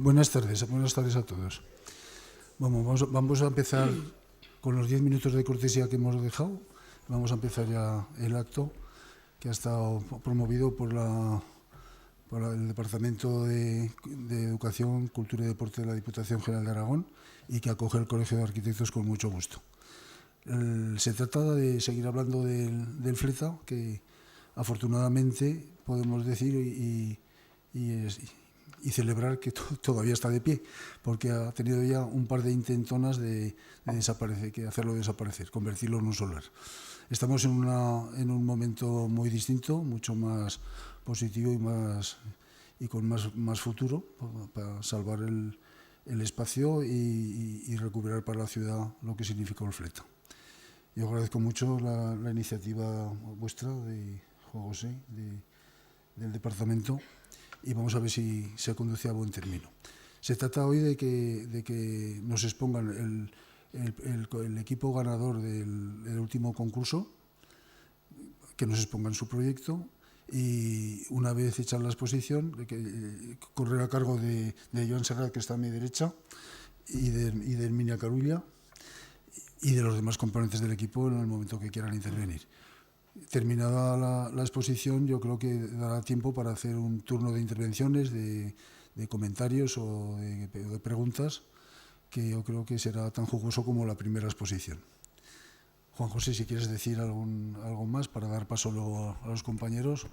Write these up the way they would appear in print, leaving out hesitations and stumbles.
buenas tardes a todos. Vamos a empezar con los 10 minutos de cortesía que hemos dejado. Vamos a empezar ya el acto que ha estado promovido por el Departamento de Educación, Cultura y Deporte de la Diputación General de Aragón y que acoge el Colegio de Arquitectos con mucho gusto. Se trata de seguir hablando del FLETA, que afortunadamente podemos decir y celebrar que todavía está de pie, porque ha tenido ya un par de intentonas de desaparecer, que hacerlo desaparecer, convertirlo en un solar. Estamos en un momento muy distinto, mucho más positivo y con más futuro para salvar el espacio y recuperar para la ciudad lo que significó el FLETA. Yo agradezco mucho la iniciativa vuestra, de Juan José, del departamento, y vamos a ver si se conduce a buen término. Se trata hoy de que nos expongan el equipo ganador del último concurso, que nos expongan su proyecto, y una vez hecha la exposición, correr a cargo de Joan Serrat, que está a mi derecha, y de Herminia Carulla, y de los demás componentes del equipo en el momento que quieran intervenir. Terminada la exposición, yo creo que dará tiempo para hacer un turno de intervenciones, de comentarios o de preguntas, que yo creo que será tan jugoso como la primera exposición. Juan José, si quieres decir algo más para dar paso luego a los compañeros,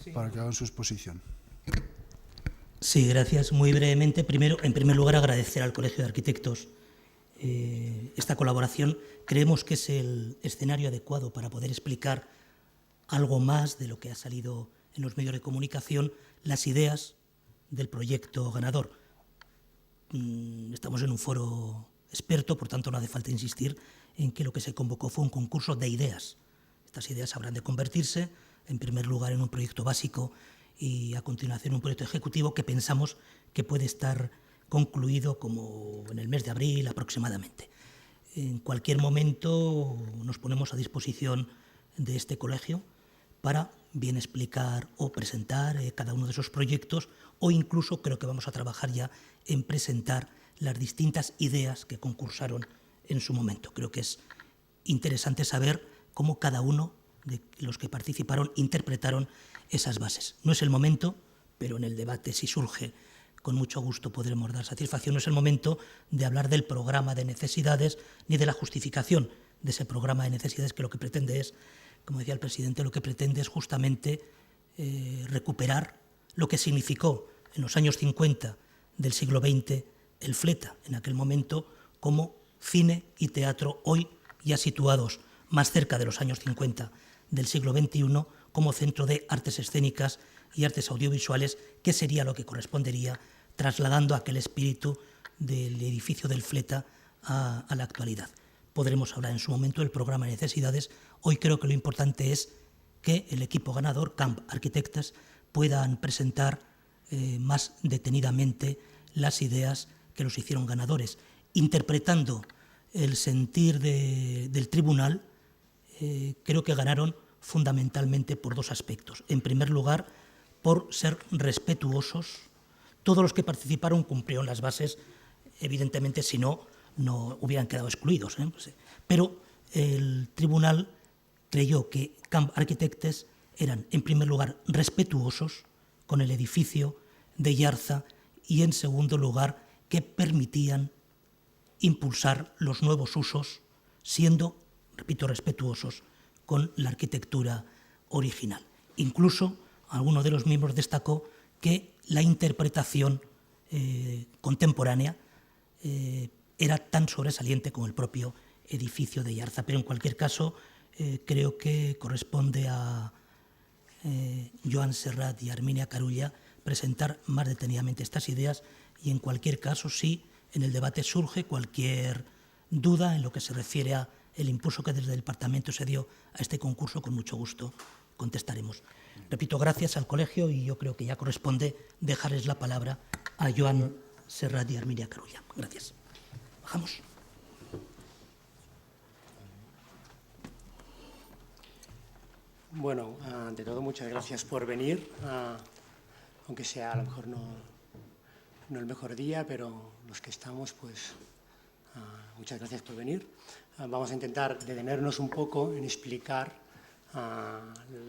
sí, para que hagan su exposición. Sí, gracias. Muy brevemente, en primer lugar, agradecer al Colegio de Arquitectos esta colaboración. Creemos que es el escenario adecuado para poder explicar algo más de lo que ha salido en los medios de comunicación, las ideas del proyecto ganador. Estamos en un foro experto, por tanto no hace falta insistir en que lo que se convocó fue un concurso de ideas. Estas ideas habrán de convertirse, en primer lugar, en un proyecto básico y a continuación un proyecto ejecutivo que pensamos que puede estar concluido como en el mes de abril aproximadamente. En cualquier momento nos ponemos a disposición de este colegio para bien explicar o presentar cada uno de esos proyectos, o incluso creo que vamos a trabajar ya en presentar las distintas ideas que concursaron en su momento. Creo que es interesante saber cómo cada uno de los que participaron interpretaron esas bases. No es el momento, pero en el debate, si surge, con mucho gusto podremos dar satisfacción. No es el momento de hablar del programa de necesidades ni de la justificación de ese programa de necesidades, que lo que pretende es, como decía el presidente, lo que pretende es justamente recuperar lo que significó en los años 50 del siglo XX el FLETA, en aquel momento, como cine y teatro, hoy ya situados más cerca de los años 50 del siglo XXI, como centro de artes escénicas y artes audiovisuales, que sería lo que correspondería trasladando aquel espíritu del edificio del FLETA a la actualidad. Podremos hablar en su momento del programa de necesidades. Hoy creo que lo importante es que el equipo ganador, Camp Arquitectes, puedan presentar más detenidamente las ideas que los hicieron ganadores, interpretando el sentir del tribunal. Creo que ganaron fundamentalmente por dos aspectos. En primer lugar, por ser respetuosos. Todos los que participaron cumplieron las bases, evidentemente, si no, no hubieran quedado excluidos. Pero el tribunal creyó que Camp Arquitectes eran, en primer lugar, respetuosos con el edificio de Yarza y, en segundo lugar, que permitían impulsar los nuevos usos, siendo, repito, respetuosos con la arquitectura original. Incluso alguno de los miembros destacó que la interpretación contemporánea era tan sobresaliente como el propio edificio de Yarza. Pero en cualquier caso, creo que corresponde a Joan Serrat y a Herminia Carulla presentar más detenidamente estas ideas, y en cualquier caso, si en el debate surge cualquier duda en lo que se refiere a el impulso que desde el departamento se dio a este concurso, con mucho gusto contestaremos. Repito, gracias al colegio, y yo creo que ya corresponde dejarles la palabra a Joan Serrat y a Herminia Carulla. Gracias. Bajamos. Bueno, ante todo, muchas gracias por venir, aunque sea a lo mejor no el mejor día, pero los que estamos, pues muchas gracias por venir. Vamos a intentar detenernos un poco en explicar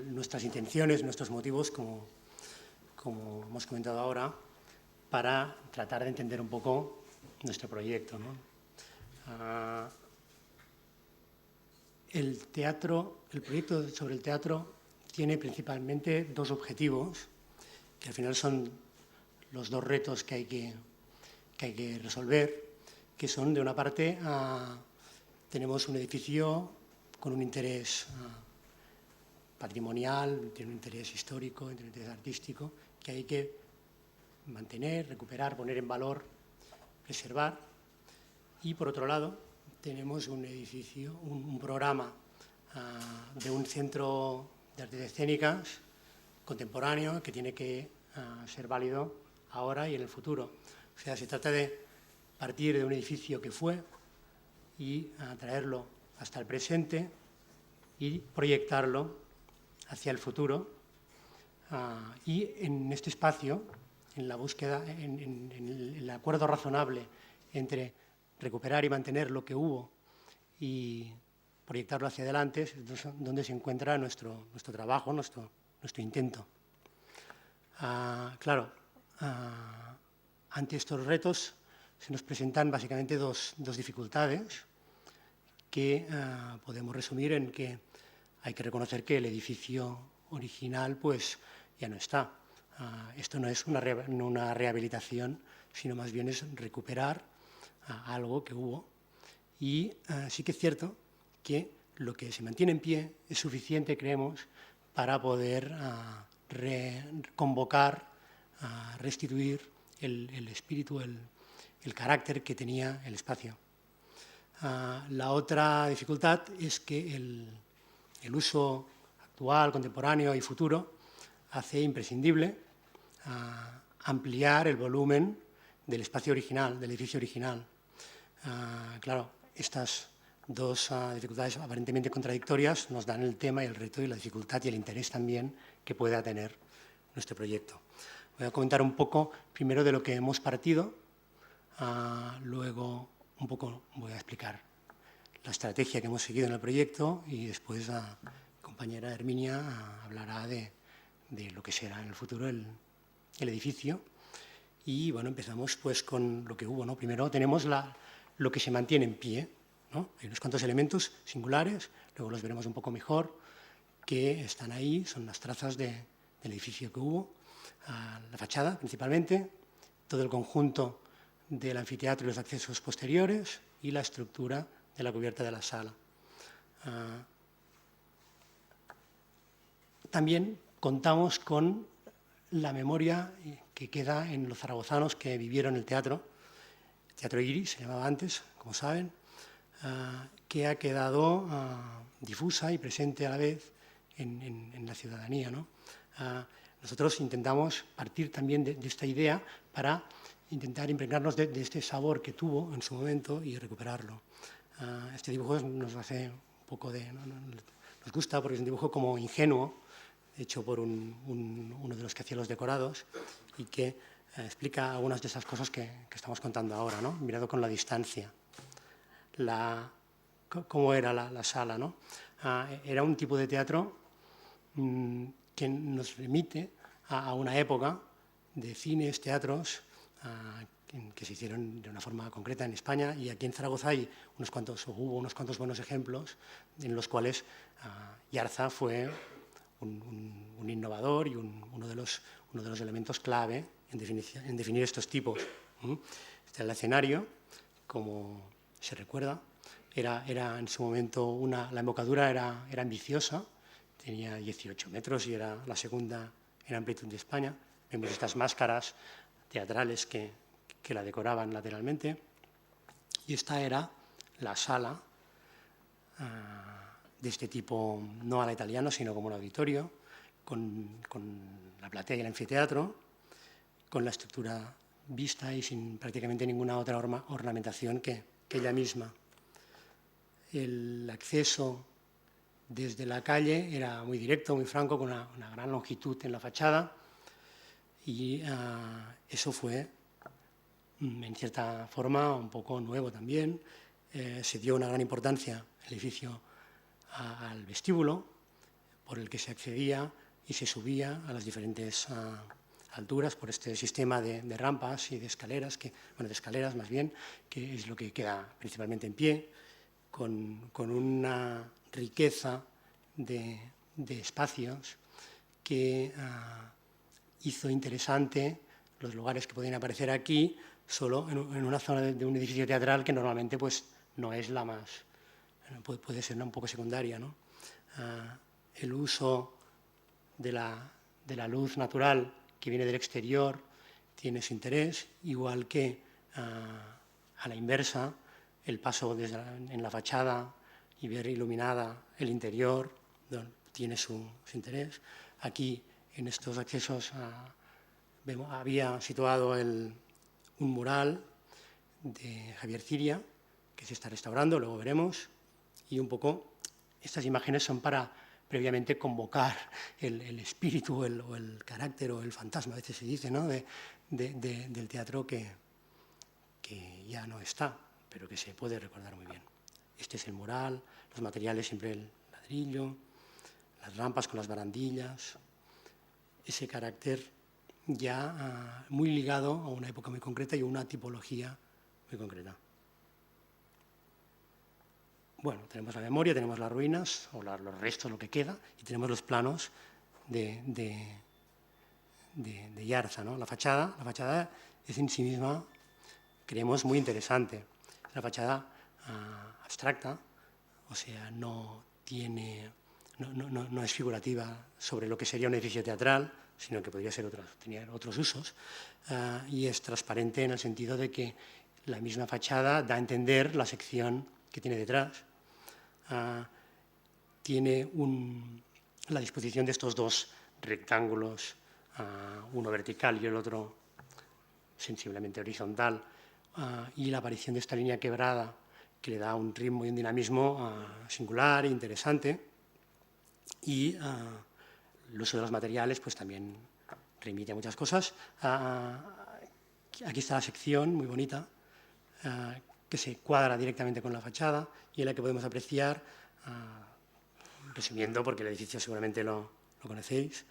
nuestras intenciones, nuestros motivos, como hemos comentado ahora, para tratar de entender un poco nuestro proyecto, ¿no? El proyecto sobre el teatro tiene principalmente dos objetivos, que al final son los dos retos que hay que resolver, que son, de una parte, tenemos un edificio con un interés patrimonial, tiene un interés histórico, tiene un interés artístico, que hay que mantener, recuperar, poner en valor, preservar. Y, por otro lado, tenemos un edificio, un programa de un centro de artes escénicas contemporáneo que tiene que ser válido ahora y en el futuro. O sea, se trata de partir de un edificio que fue y traerlo hasta el presente y proyectarlo hacia el futuro. Y en este espacio, en la búsqueda, en el acuerdo razonable entre recuperar y mantener lo que hubo y proyectarlo hacia adelante, es donde se encuentra nuestro trabajo, nuestro intento. Claro, ante estos retos se nos presentan básicamente dos dificultades que podemos resumir en que hay que reconocer que el edificio original pues ya no está. Esto no es una rehabilitación, sino más bien es recuperar algo que hubo. Y sí que es cierto que lo que se mantiene en pie es suficiente, creemos, para poder reconvocar, restituir el espíritu, el carácter que tenía el espacio. La otra dificultad es que el uso actual, contemporáneo y futuro hace imprescindible ampliar el volumen del espacio original, del edificio original. Claro, estas dos dificultades aparentemente contradictorias nos dan el tema y el reto y la dificultad y el interés también que pueda tener nuestro proyecto. Voy a comentar un poco primero de lo que hemos partido, luego un poco voy a explicar la estrategia que hemos seguido en el proyecto y después la compañera Herminia hablará de lo que será en el futuro el edificio. Y bueno, empezamos pues con lo que hubo, ¿no? Primero tenemos lo que se mantiene en pie, ¿no? Hay unos cuantos elementos singulares, luego los veremos un poco mejor, que están ahí, son las trazas del edificio que hubo, la fachada principalmente, todo el conjunto del anfiteatro y los accesos posteriores y la estructura de la cubierta de la sala. También contamos con la memoria que queda en los zaragozanos que vivieron el teatro Iris, se llamaba antes, como saben, que ha quedado difusa y presente a la vez en la ciudadanía, ¿no? Nosotros intentamos partir también de esta idea para intentar impregnarnos de este sabor que tuvo en su momento y recuperarlo. Este dibujo nos hace un poco nos gusta porque es un dibujo como ingenuo, hecho por uno de los que hacía los decorados y que explica algunas de esas cosas que estamos contando ahora, ¿no? Mirado con la distancia. Cómo era la sala, ¿no? Era un tipo de teatro que nos remite a una época de cines, teatros, que se hicieron de una forma concreta en España, y aquí en Zaragoza hubo unos cuantos buenos ejemplos en los cuales Yarza fue un innovador y uno de los elementos clave en definir estos tipos. El escenario, como se recuerda, era en su momento la embocadura era ambiciosa, tenía 18 metros y era la segunda en amplitud de España. Vemos estas máscaras teatrales que la decoraban lateralmente, y esta era la sala de este tipo, no a la italiana, sino como un auditorio, con la platea y el anfiteatro, con la estructura vista y sin prácticamente ninguna otra ornamentación que ella misma. El acceso desde la calle era muy directo, muy franco, con una gran longitud en la fachada, y eso fue en cierta forma un poco nuevo también. Se dio una gran importancia el edificio al vestíbulo, por el que se accedía y se subía a las diferentes alturas por este sistema de rampas y de escaleras, de escaleras más bien, que es lo que queda principalmente en pie, con una riqueza de espacios que hizo interesante los lugares que podían aparecer aquí, solo en una zona de un edificio teatral que normalmente pues, no es la más, puede ser un poco secundaria, ¿no? El uso de la luz natural que viene del exterior tiene su interés, igual que a la inversa, el paso en la fachada y ver iluminada el interior tiene su interés. Aquí, en estos accesos, había situado un mural de Javier Ciria, que se está restaurando, luego veremos, y un poco estas imágenes son para previamente convocar el espíritu o el carácter o el fantasma, a veces se dice, ¿no? del teatro que ya no está, pero que se puede recordar muy bien. Este es el mural, los materiales siempre el ladrillo, las rampas con las barandillas, ese carácter ya muy ligado a una época muy concreta y a una tipología muy concreta. Bueno, tenemos la memoria, tenemos las ruinas, o los restos, lo que queda, y tenemos los planos de Yarza, ¿no? La fachada es en sí misma, creemos, muy interesante. Es una fachada abstracta, o sea, no es figurativa sobre lo que sería un edificio teatral, sino que podría ser tenía otros usos, y es transparente en el sentido de que la misma fachada da a entender la sección que tiene detrás. Tiene la disposición de estos dos rectángulos, uno vertical y el otro sensiblemente horizontal, y la aparición de esta línea quebrada que le da un ritmo y un dinamismo singular e interesante, y el uso de los materiales pues también remite a muchas cosas. Aquí está la sección muy bonita, que se cuadra directamente con la fachada y en la que podemos apreciar, resumiendo, porque el edificio seguramente lo conocéis,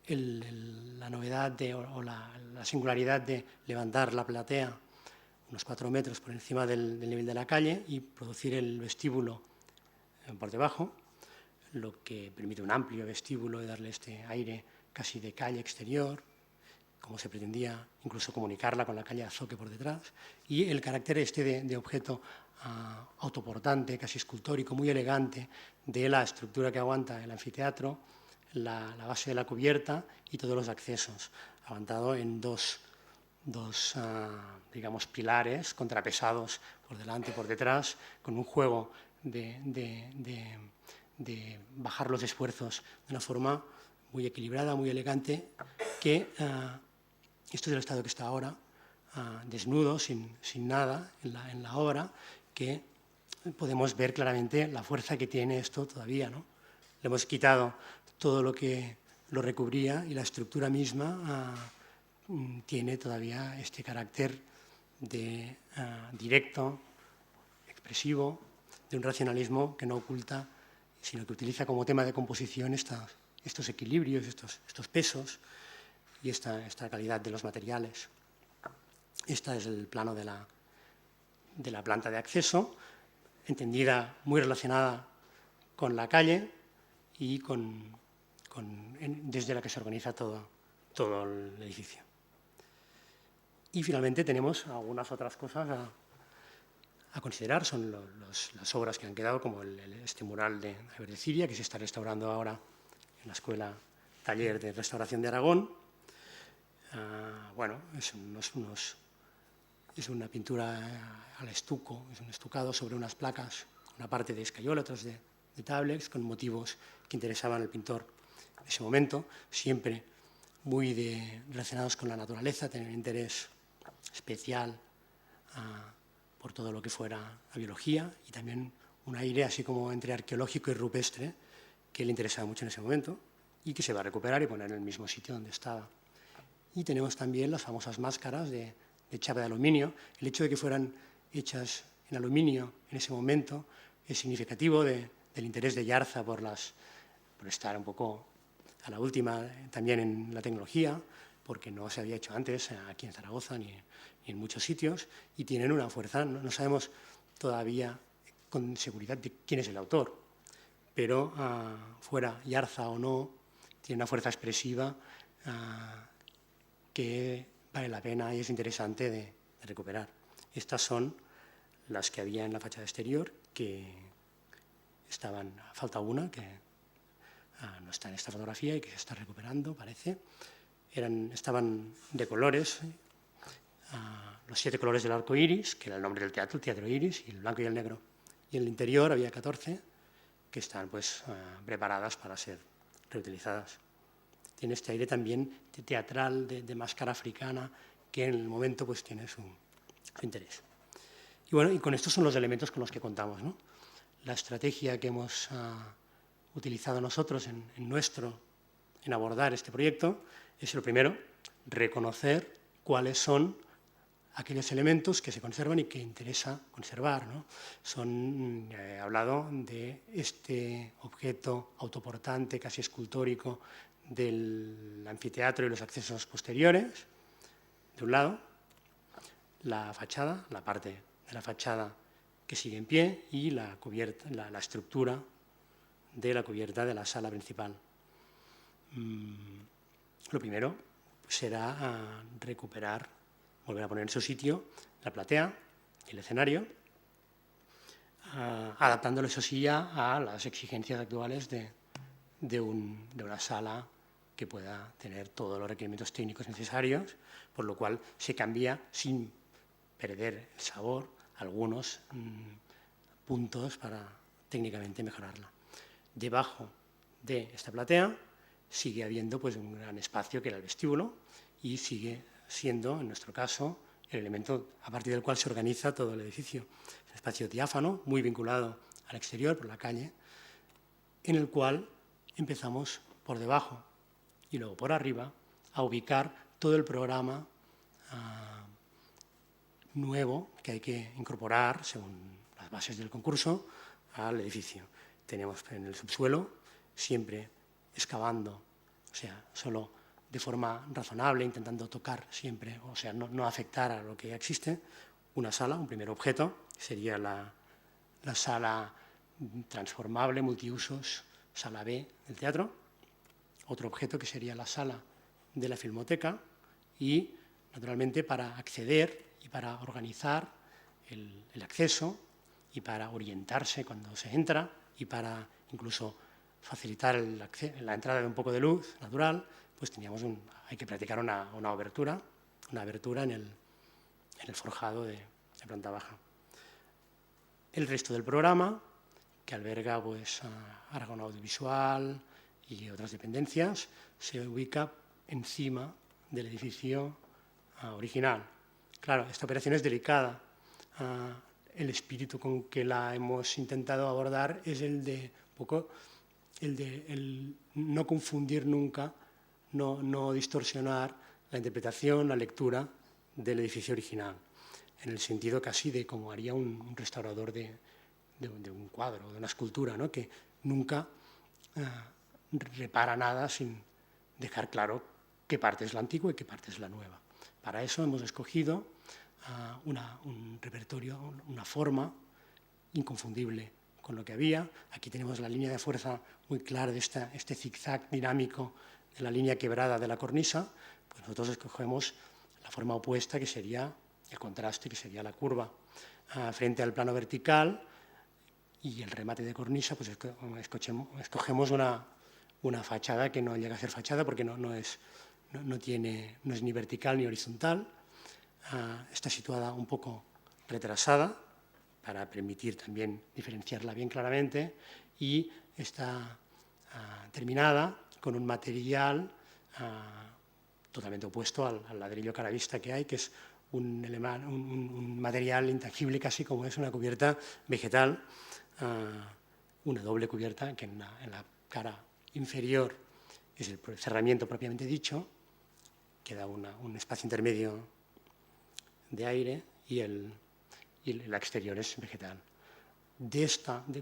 la novedad o la singularidad de levantar la platea unos 4 metros por encima del nivel de la calle y producir el vestíbulo por debajo, lo que permite un amplio vestíbulo y darle este aire casi de calle exterior, como se pretendía incluso comunicarla con la calle Azoque por detrás, y el carácter de objeto autoportante, casi escultórico, muy elegante, de la estructura que aguanta el anfiteatro, la base de la cubierta y todos los accesos, aguantado en dos digamos, pilares contrapesados por delante y por detrás, con un juego de bajar los esfuerzos de una forma muy equilibrada, muy elegante, que esto es el estado que está ahora, desnudo, sin nada en la obra, que podemos ver claramente la fuerza que tiene esto todavía, ¿no? Le hemos quitado todo lo que lo recubría y la estructura misma tiene todavía este carácter directo, expresivo, de un racionalismo que no oculta, sino que utiliza como tema de composición estos equilibrios, estos pesos y esta calidad de los materiales. Este es el plano de la planta de acceso, entendida muy relacionada con la calle y desde la que se organiza todo el edificio. Y finalmente tenemos algunas otras cosas a considerar, son las obras que han quedado, como este mural de Javier de Ciria, que se está restaurando ahora en la Escuela Taller de Restauración de Aragón. Bueno, es una pintura al estuco, es un estucado sobre unas placas, una parte de escayola, otras de tablex, con motivos que interesaban al pintor en ese momento, siempre muy relacionados con la naturaleza, tener interés especial por todo lo que fuera la biología y también un aire así como entre arqueológico y rupestre que le interesaba mucho en ese momento y que se va a recuperar y poner en el mismo sitio donde estaba. Y tenemos también las famosas máscaras de chapa de aluminio. El hecho de que fueran hechas en aluminio en ese momento es significativo del interés de Yarza por estar un poco a la última también en la tecnología, porque no se había hecho antes aquí en Zaragoza ni en muchos sitios, y tienen una fuerza. No sabemos todavía con seguridad de quién es el autor, pero fuera Yarza o no, tiene una fuerza expresiva que vale la pena y es interesante de recuperar. Estas son las que había en la fachada exterior, que estaban, falta una que no está en esta fotografía y que se está recuperando, parece. Estaban de colores, los 7 colores del arco iris, que era el nombre del teatro, el teatro iris, y el blanco y el negro. Y en el interior había 14 que están pues, preparadas para ser reutilizadas. Tiene este aire también teatral, de máscara africana, que en el momento pues, tiene su interés. Y bueno, y con estos son los elementos con los que contamos, ¿no? La estrategia que hemos utilizado nosotros en abordar este proyecto es, lo primero, reconocer cuáles son aquellos elementos que se conservan y que interesa conservar, ¿no? He hablado de este objeto autoportante, casi escultórico, del anfiteatro y los accesos posteriores, de un lado, la fachada, la parte de la fachada que sigue en pie y la cubierta, la estructura de la cubierta de la sala principal. Lo primero será recuperar, volver a poner en su sitio la platea, el escenario, adaptándolo, eso sí, a las exigencias actuales de una sala que pueda tener todos los requerimientos técnicos necesarios, por lo cual se cambia sin perder el sabor algunos puntos para técnicamente mejorarla. Debajo de esta platea sigue habiendo pues, un gran espacio que era el vestíbulo y sigue siendo, en nuestro caso, el elemento a partir del cual se organiza todo el edificio. Es un espacio diáfano, muy vinculado al exterior, por la calle, en el cual empezamos por debajo y luego por arriba a ubicar todo el programa nuevo que hay que incorporar, según las bases del concurso, al edificio. Tenemos en el subsuelo, siempre excavando, o sea, solo de forma razonable, intentando tocar siempre, o sea, no afectar a lo que ya existe, una sala, un primer objeto, sería la sala transformable, multiusos, sala B del teatro, otro objeto que sería la sala de la filmoteca y, naturalmente, para acceder y para organizar el acceso y para orientarse cuando se entra y para incluso facilitar la entrada de un poco de luz natural, pues hay que practicar una abertura en el forjado de planta baja. El resto del programa, que alberga pues, Aragón Audiovisual y otras dependencias, se ubica encima del edificio original. Claro, esta operación es delicada. El espíritu con que la hemos intentado abordar es el de no confundir nunca, no distorsionar la interpretación, la lectura del edificio original, en el sentido casi de como haría un restaurador de un cuadro, de una escultura, ¿no? Que nunca repara nada sin dejar claro qué parte es la antigua y qué parte es la nueva. Para eso hemos escogido un repertorio, una forma inconfundible con lo que había. Aquí tenemos la línea de fuerza muy clara de este zigzag dinámico de la línea quebrada de la cornisa. Pues nosotros escogemos la forma opuesta, que sería el contraste, que sería la curva. Frente al plano vertical y el remate de cornisa, pues escogemos una fachada que no llega a ser fachada porque no es ni vertical ni horizontal. Está situada un poco retrasada para permitir también diferenciarla bien claramente y está terminada con un material totalmente opuesto al ladrillo caravista que hay, que es un material intangible casi como es una cubierta vegetal, una doble cubierta que en la cara inferior es el cerramiento propiamente dicho, queda un espacio intermedio de aire y el exterior es vegetal. De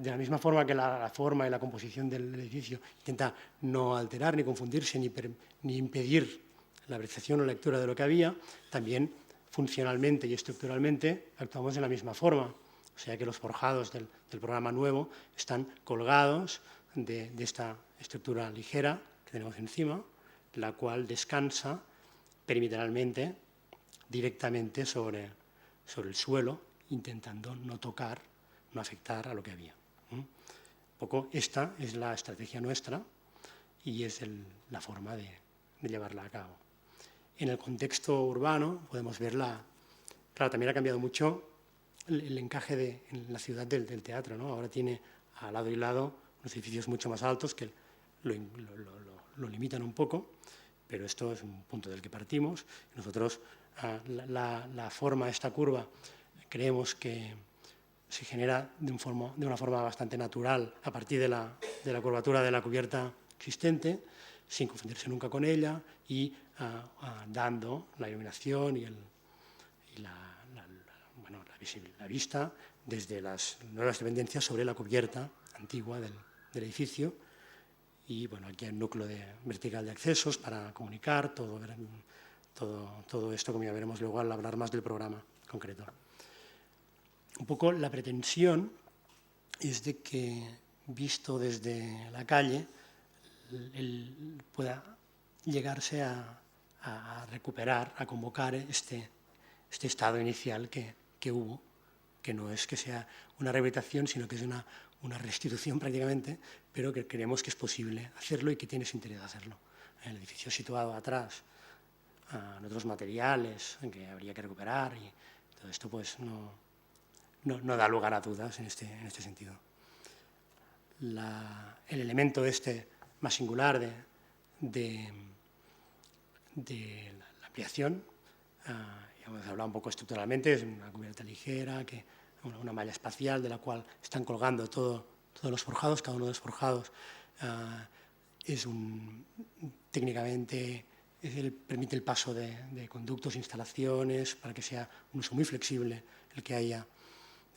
la misma forma que la forma y la composición del edificio intenta no alterar, ni confundirse, ni impedir la apreciación o lectura de lo que había, también funcionalmente y estructuralmente actuamos de la misma forma. O sea que los forjados del programa nuevo están colgados de esta estructura ligera que tenemos encima, la cual descansa perimetralmente directamente sobre el suelo, intentando no tocar, no afectar a lo que había. Un poco esta es la estrategia nuestra y es la forma de llevarla a cabo. En el contexto urbano podemos verla, claro, también ha cambiado mucho el encaje en la ciudad del teatro, ¿no? Ahora tiene a lado y lado unos edificios mucho más altos que lo limitan un poco, pero esto es un punto del que partimos. Nosotros, la forma, esta curva, creemos que se genera de una forma bastante natural a partir de la curvatura de la cubierta existente, sin confundirse nunca con ella y dando la iluminación y la vista desde las nuevas dependencias sobre la cubierta antigua del edificio. Y bueno, aquí hay un núcleo vertical de accesos para comunicar, todo esto, como ya veremos luego al hablar más del programa concreto. Un poco la pretensión es de que, visto desde la calle, pueda llegarse a recuperar, a convocar este estado inicial que hubo, que no es que sea una rehabilitación, sino que es una restitución prácticamente, pero que creemos que es posible hacerlo y que tiene su interés hacerlo. El edificio situado atrás, en otros materiales que habría que recuperar, y todo esto pues no da lugar a dudas en este sentido. El elemento más singular de la ampliación, ya hemos hablado un poco estructuralmente, es una cubierta ligera, una malla espacial de la cual están colgando todos los forjados. Cada uno de los forjados técnicamente permite el paso de conductos, instalaciones, para que sea un uso muy flexible el que haya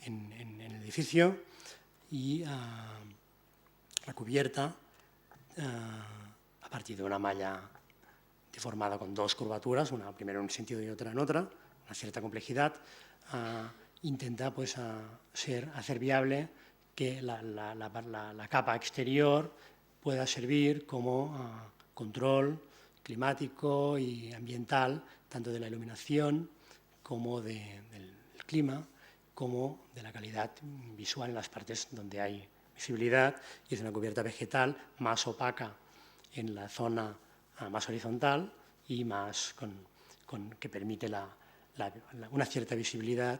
en el edificio. Y la cubierta, a partir de una malla deformada con dos curvaturas, una primero en un sentido y otra en otra, una cierta complejidad, intenta pues, hacer viable que la capa exterior pueda servir como control climático y ambiental, tanto de la iluminación como del clima, como de la calidad visual en las partes donde hay visibilidad, y es una cubierta vegetal más opaca en la zona más horizontal y más que permite una cierta visibilidad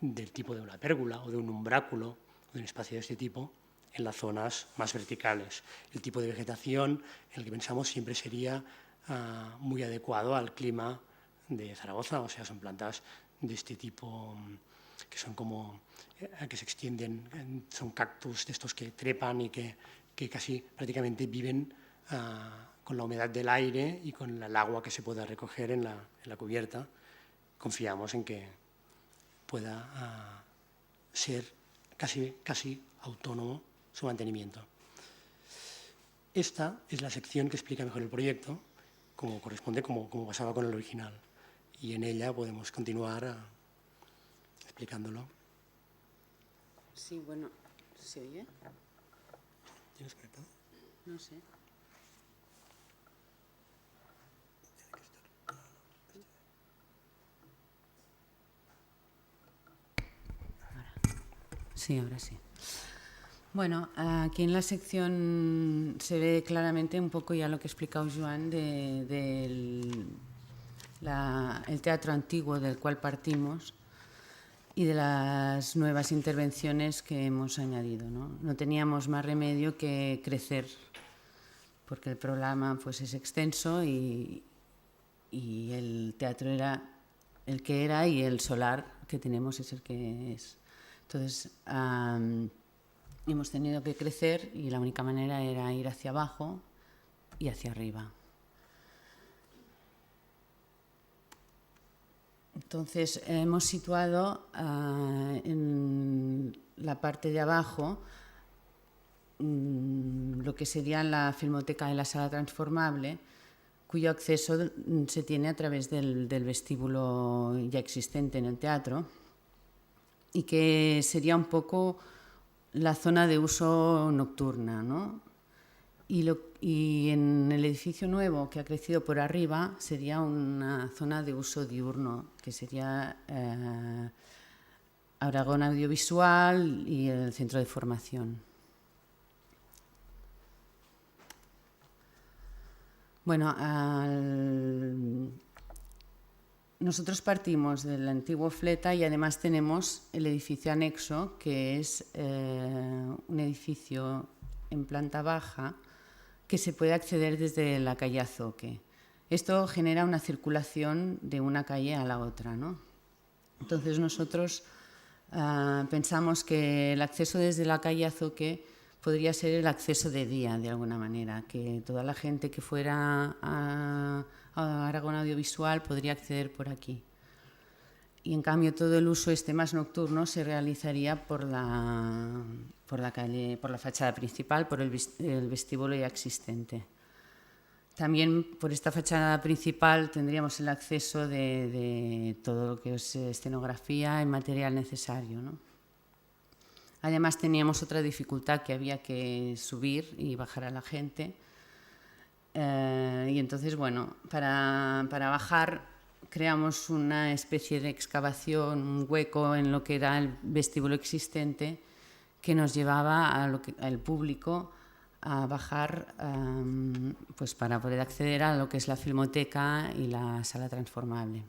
del tipo de una pérgola o de un umbráculo o de un espacio de este tipo en las zonas más verticales. El tipo de vegetación en el que pensamos siempre sería muy adecuado al clima de Zaragoza, o sea, son plantas de este tipo que son que se extienden, son cactus de estos que trepan y que casi prácticamente viven con la humedad del aire y con el agua que se pueda recoger en la cubierta. Confiamos en que pueda ser casi autónomo su mantenimiento. Esta es la sección que explica mejor el proyecto, como corresponde, como pasaba con el original, y en ella podemos continuar explicándolo. Sí, bueno, ¿se oye? ¿Tienes conectado? No sé. Sí, ahora sí. Bueno, aquí en la sección se ve claramente un poco ya lo que ha explicado Joan del teatro antiguo del cual partimos y de las nuevas intervenciones que hemos añadido, ¿no? No teníamos más remedio que crecer, porque el programa pues, es extenso y el teatro era el que era y el solar que tenemos es el que es. Entonces, hemos tenido que crecer y la única manera era ir hacia abajo y hacia arriba. Entonces, hemos situado en la parte de abajo lo que sería la filmoteca y la sala transformable, cuyo acceso se tiene a través del vestíbulo ya existente en el teatro, y que sería un poco la zona de uso nocturna, ¿no? Y en el edificio nuevo que ha crecido por arriba sería una zona de uso diurno, que sería Aragón Audiovisual y el centro de formación. Bueno, nosotros partimos del antiguo Fleta y además tenemos el edificio anexo, que es un edificio en planta baja que se puede acceder desde la calle Azoque. Esto genera una circulación de una calle a la otra, ¿no? Entonces nosotros pensamos que el acceso desde la calle Azoque podría ser el acceso de día, de alguna manera, que toda la gente que fuera a Aragón Audiovisual podría acceder por aquí. Y en cambio todo el uso más nocturno se realizaría por la calle, por la fachada principal, por el vestíbulo ya existente. También por esta fachada principal tendríamos el acceso de todo lo que es escenografía y material necesario, ¿no? Además teníamos otra dificultad, que había que subir y bajar a la gente. Y entonces, bueno, para bajar creamos una especie de excavación, un hueco en lo que era el vestíbulo existente, que nos llevaba al público a bajar pues para poder acceder a lo que es la filmoteca y la sala transformable.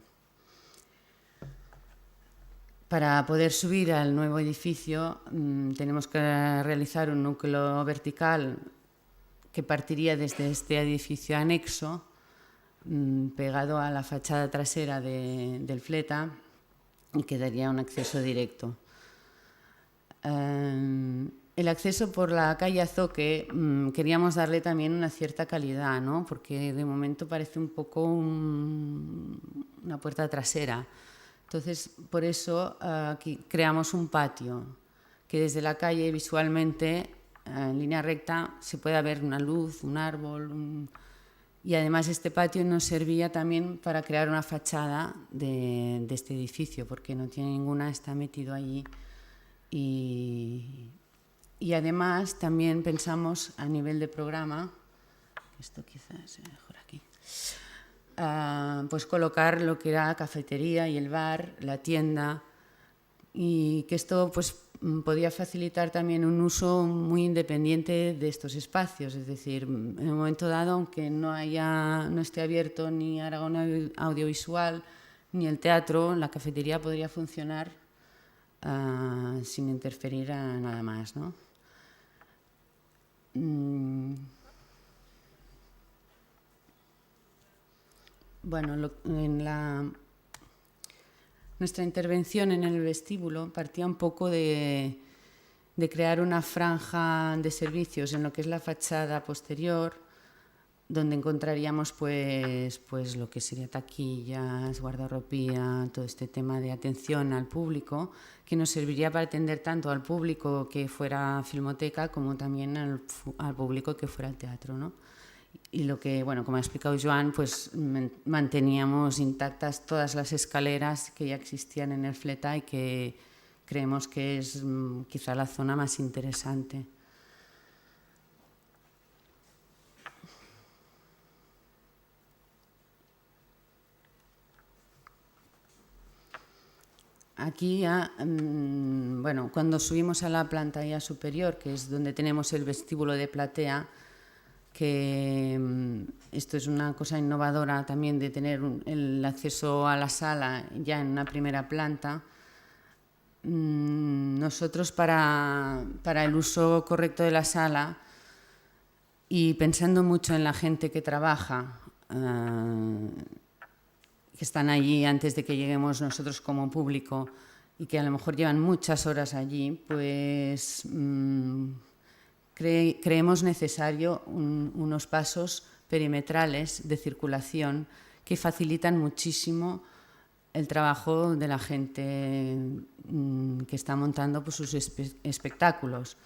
Para poder subir al nuevo edificio tenemos que realizar un núcleo vertical que partiría desde este edificio anexo, pegado a la fachada trasera del Fleta, y que daría un acceso directo. El acceso por la calle Azoque queríamos darle también una cierta calidad, ¿no? Porque de momento parece un poco una puerta trasera. Entonces, por eso aquí creamos un patio, que desde la calle visualmente, en línea recta, se pueda ver una luz, un árbol. Y además este patio nos servía también para crear una fachada de este edificio, porque no tiene ninguna, está metido allí. Y además también pensamos a nivel de programa, esto quizás sea mejor aquí, pues colocar lo que era la cafetería y el bar, la tienda, y que esto pues podía facilitar también un uso muy independiente de estos espacios. Es decir, en un momento dado, aunque no esté abierto ni Aragón Audiovisual ni el teatro, la cafetería podría funcionar sin interferir a nada más, ¿no? Bueno, nuestra intervención en el vestíbulo partía un poco de crear una franja de servicios en lo que es la fachada posterior, donde encontraríamos pues lo que sería taquillas, guardarropía, todo este tema de atención al público, que nos serviría para atender tanto al público que fuera filmoteca como también al público que fuera al teatro, ¿no? Y lo que, bueno, como ha explicado Joan, pues manteníamos intactas todas las escaleras que ya existían en el Fleta y que creemos que es quizá la zona más interesante. Aquí ya, bueno, cuando subimos a la planta ya superior, que es donde tenemos el vestíbulo de platea, que esto es una cosa innovadora también de tener el acceso a la sala ya en una primera planta. Nosotros para el uso correcto de la sala y pensando mucho en la gente que trabaja, que están allí antes de que lleguemos nosotros como público y que a lo mejor llevan muchas horas allí, pues creemos necesario unos pasos perimetrales de circulación que facilitan muchísimo el trabajo de la gente que está montando pues, sus espectáculos,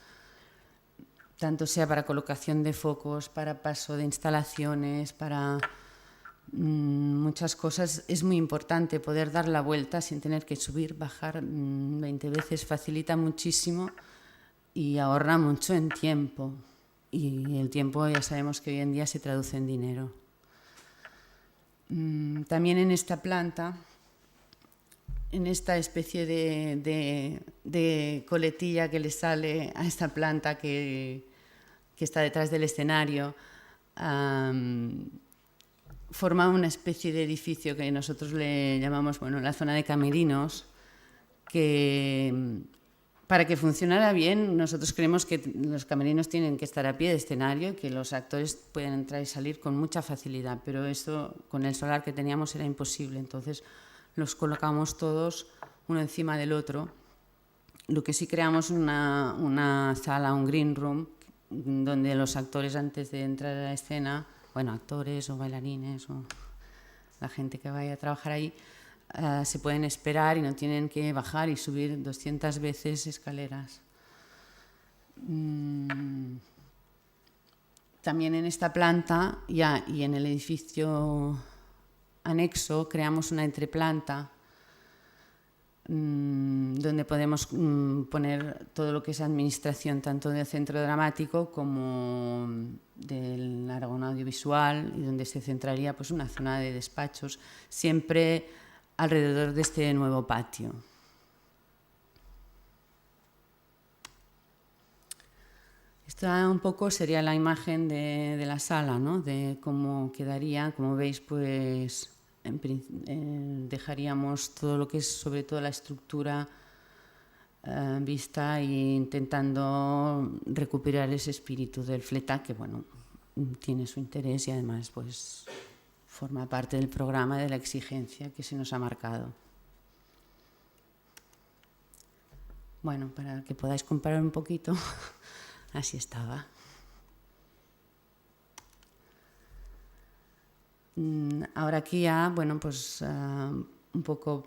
tanto sea para colocación de focos, para paso de instalaciones, para muchas cosas. Es muy importante poder dar la vuelta sin tener que subir, bajar 20 veces, facilita muchísimo y ahorra mucho en tiempo. Y el tiempo ya sabemos que hoy en día se traduce en dinero. También en esta planta, en esta especie de coletilla que le sale a esta planta que está detrás del escenario, forma una especie de edificio que nosotros le llamamos, bueno, la zona de camerinos, que para que funcionara bien nosotros creemos que los camerinos tienen que estar a pie de escenario y que los actores pueden entrar y salir con mucha facilidad, pero eso con el solar que teníamos era imposible, entonces los colocamos todos uno encima del otro. Lo que sí creamos una sala, un green room, donde los actores antes de entrar a la escena, bueno, actores o bailarines o la gente que vaya a trabajar ahí, se pueden esperar y no tienen que bajar y subir 200 veces escaleras. También en esta planta y en el edificio anexo creamos una entreplanta donde podemos poner todo lo que es administración tanto del centro dramático como del Aragón audiovisual y donde se centraría pues, una zona de despachos, siempre alrededor de este nuevo patio. Esta un poco sería la imagen de la sala, ¿no? De cómo quedaría. Como veis, pues dejaríamos todo lo que es sobre todo la estructura vista e intentando recuperar ese espíritu del FLETAC que, bueno, tiene su interés y además, pues forma parte del programa, de la exigencia que se nos ha marcado. Bueno, para que podáis comparar un poquito, así estaba. Ahora aquí ya, bueno, pues un poco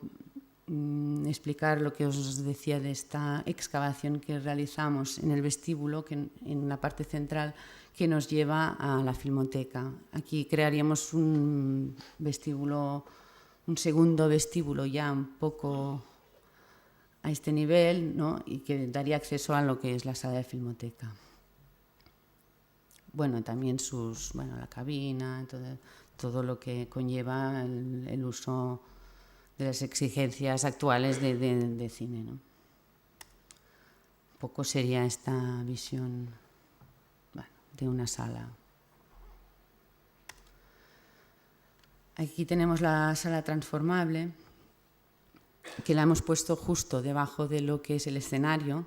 explicar lo que os decía de esta excavación que realizamos en el vestíbulo, que en la parte central, que nos lleva a la Filmoteca. Aquí crearíamos un vestíbulo, un segundo vestíbulo ya un poco a este nivel, ¿no? Y que daría acceso a lo que es la sala de Filmoteca. Bueno, también la cabina, todo lo que conlleva el uso de las exigencias actuales de cine, ¿no? Un poco sería esta visión, bueno, de una sala. Aquí tenemos la sala transformable, que la hemos puesto justo debajo de lo que es el escenario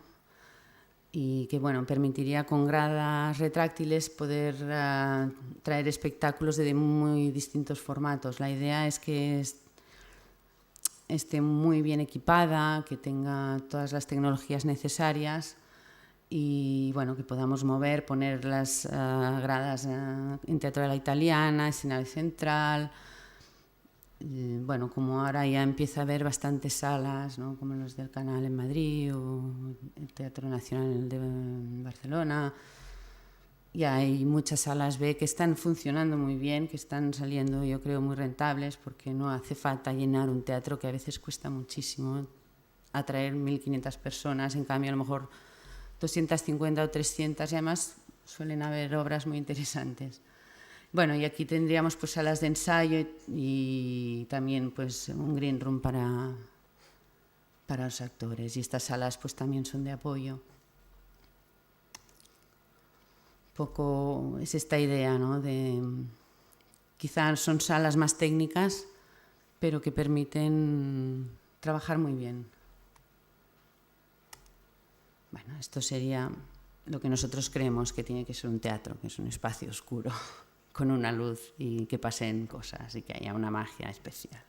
y que, bueno, permitiría con gradas retráctiles poder traer espectáculos de muy distintos formatos. La idea es que esté muy bien equipada, que tenga todas las tecnologías necesarias y, bueno, que podamos mover, poner las gradas en Teatro de la Italiana, escenario central. Bueno, como ahora ya empieza a haber bastantes salas, ¿no? Como los del Canal en Madrid o el Teatro Nacional de Barcelona. Y hay muchas salas B que están funcionando muy bien, que están saliendo, yo creo, muy rentables, porque no hace falta llenar un teatro que a veces cuesta muchísimo atraer 1.500 personas, en cambio a lo mejor 250 o 300, y además suelen haber obras muy interesantes. Bueno, y aquí tendríamos pues salas de ensayo y también pues un green room para los actores, y estas salas pues también son de apoyo. Un poco es esta idea, ¿no? Quizás son salas más técnicas, pero que permiten trabajar muy bien. Bueno, esto sería lo que nosotros creemos que tiene que ser un teatro, que es un espacio oscuro, con una luz y que pasen cosas y que haya una magia especial.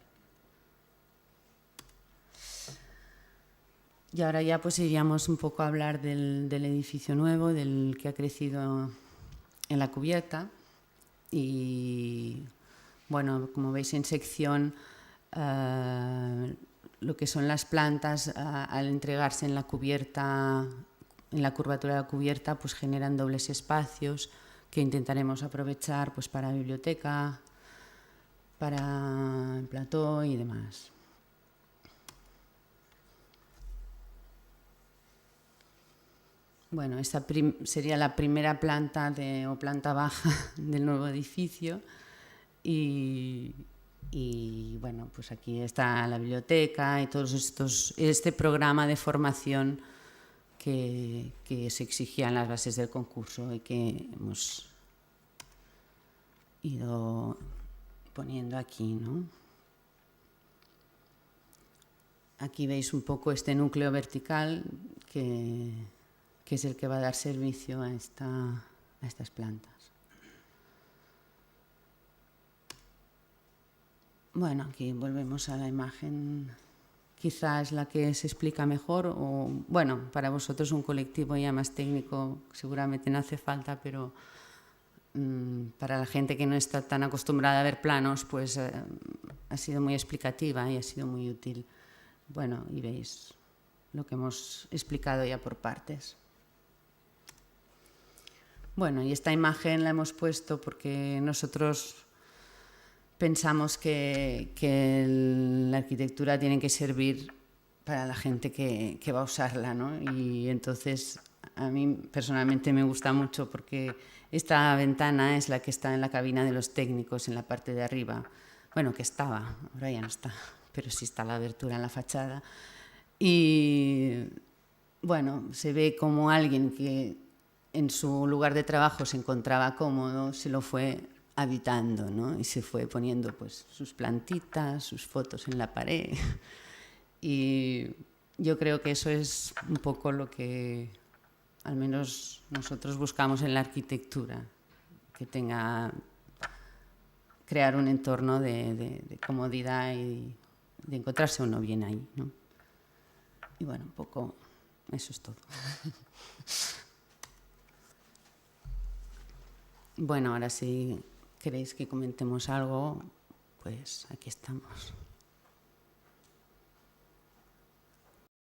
Y ahora ya pues iríamos un poco a hablar del edificio nuevo, del que ha crecido en la cubierta. Y bueno, como veis en sección Lo que son las plantas, al entregarse en la cubierta, en la curvatura de la cubierta, pues generan dobles espacios que intentaremos aprovechar pues para biblioteca, para el plató y demás. Bueno, esta sería la primera planta o planta baja del nuevo edificio y bueno, pues aquí está la biblioteca y todos este programa de formación que se exigía en las bases del concurso y que hemos ido poniendo aquí, ¿no? Aquí veis un poco este núcleo vertical que es el que va a dar servicio a estas plantas. Bueno, aquí volvemos a la imagen, quizás la que se explica mejor, o bueno, para vosotros un colectivo ya más técnico seguramente no hace falta, pero para la gente que no está tan acostumbrada a ver planos, pues ha sido muy explicativa y ha sido muy útil. Bueno, y veis lo que hemos explicado ya por partes. Bueno, y esta imagen la hemos puesto porque nosotros pensamos que la arquitectura tiene que servir para la gente que va a usarla, ¿no? Y entonces a mí personalmente me gusta mucho porque esta ventana es la que está en la cabina de los técnicos, en la parte de arriba. Bueno, que estaba, ahora ya no está, pero sí está la abertura en la fachada. Y bueno, se ve como alguien que en su lugar de trabajo se encontraba cómodo, se lo fue habitando, ¿no? Y se fue poniendo pues sus plantitas, sus fotos en la pared. Y yo creo que eso es un poco lo que al menos nosotros buscamos en la arquitectura, que crear un entorno de comodidad y de encontrarse uno bien ahí, ¿no? Y bueno, un poco eso es todo. Bueno, ahora si queréis que comentemos algo, pues aquí estamos.